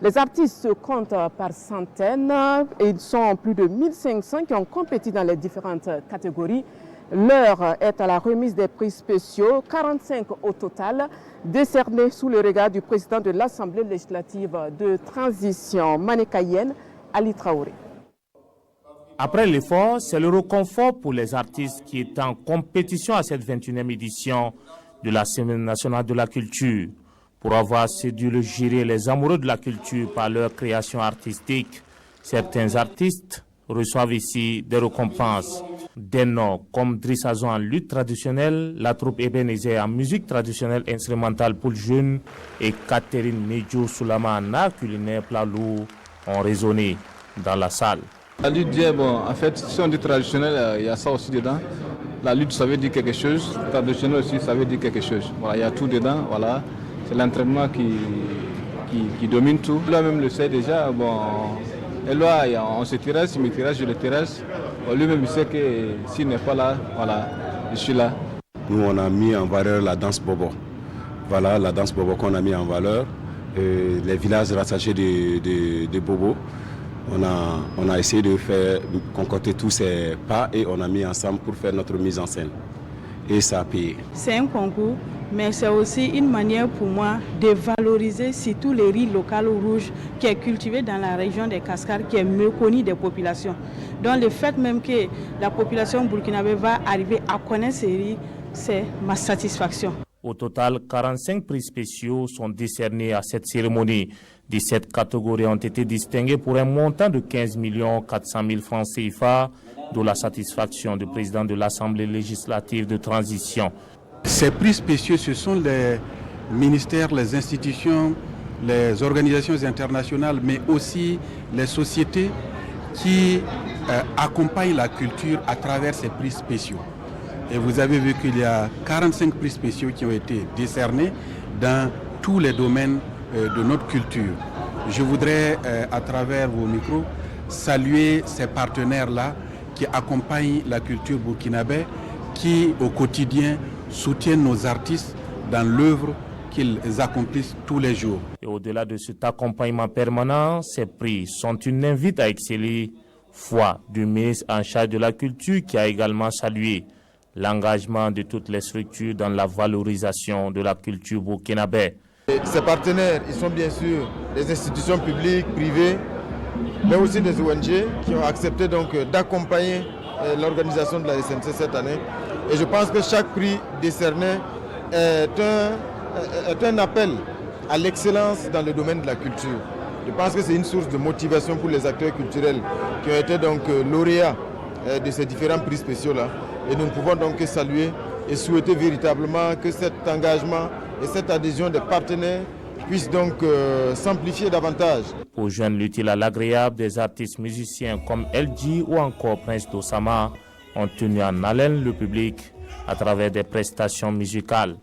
Les artistes se comptent par centaines et ils sont plus de 1500 qui ont compéti dans les différentes catégories. L'heure est à la remise des prix spéciaux, 45 au total, décernés sous le regard du président de l'Assemblée législative de transition manichéenne, Ali Traoré. Après l'effort, c'est le réconfort pour les artistes qui étaient en compétition à cette 21e édition de la Semaine nationale de la culture. Pour avoir séduit le jury et les amoureux de la culture par leur création artistique, certains artistes reçoivent ici des récompenses. Des noms comme Driss Azon en lutte traditionnelle, la troupe Ebenezer en musique traditionnelle instrumentale pour le jeune et Catherine Medjo Soulama en art culinaire plat lourd ont résonné dans la salle. La lutte, bon, en fait, si on dit traditionnel, il y a ça aussi dedans. La lutte, ça veut dire quelque chose. Traditionnel aussi, ça veut dire quelque chose. Voilà, il y a tout dedans. Voilà. C'est l'entraînement qui domine tout. Lui-même le sait déjà. Bon, et là, on se terrasse, il me terrasse, je le terrasse. Lui-même, il sait que s'il n'est pas là, voilà, je suis là. Nous, on a mis en valeur la danse bobo. Voilà, la danse bobo qu'on a mis en valeur. Les villages rattachés de bobo. On a essayé de concocter tous ces pas et on a mis ensemble pour faire notre mise en scène. Et ça a payé. C'est un concours, mais c'est aussi une manière pour moi de valoriser surtout les riz local rouge qui est cultivé dans la région des Cascades, qui est méconnu des populations. Donc le fait même que la population burkinabé va arriver à connaître ces riz, c'est ma satisfaction. Au total, 45 prix spéciaux sont décernés à cette cérémonie. 17 catégories ont été distinguées pour un montant de 15 400 000 francs CFA, d'où la satisfaction du président de l'Assemblée législative de transition. Ces prix spéciaux, ce sont les ministères, les institutions, les organisations internationales, mais aussi les sociétés qui accompagnent la culture à travers ces prix spéciaux. Et vous avez vu qu'il y a 45 prix spéciaux qui ont été décernés dans tous les domaines de notre culture. Je voudrais, à travers vos micros, saluer ces partenaires-là qui accompagnent la culture burkinabé, qui au quotidien soutiennent nos artistes dans l'œuvre qu'ils accomplissent tous les jours. Et au-delà de cet accompagnement permanent, ces prix sont une invite à exceller, foi du ministre en charge de la culture qui a également salué l'engagement de toutes les structures dans la valorisation de la culture burkinabé. Ces partenaires, ils sont bien sûr des institutions publiques, privées, mais aussi des ONG qui ont accepté donc d'accompagner l'organisation de la SNC cette année. Et je pense que chaque prix décerné est un appel à l'excellence dans le domaine de la culture. Je pense que c'est une source de motivation pour les acteurs culturels qui ont été donc lauréats de ces différents prix spéciaux-là. Et nous ne pouvons donc que saluer et souhaiter véritablement que cet engagement et cette adhésion des partenaires puissent donc s'amplifier davantage. Pour joindre l'utile à l'agréable, des artistes musiciens comme LG ou encore Prince Dossama ont tenu en haleine le public à travers des prestations musicales.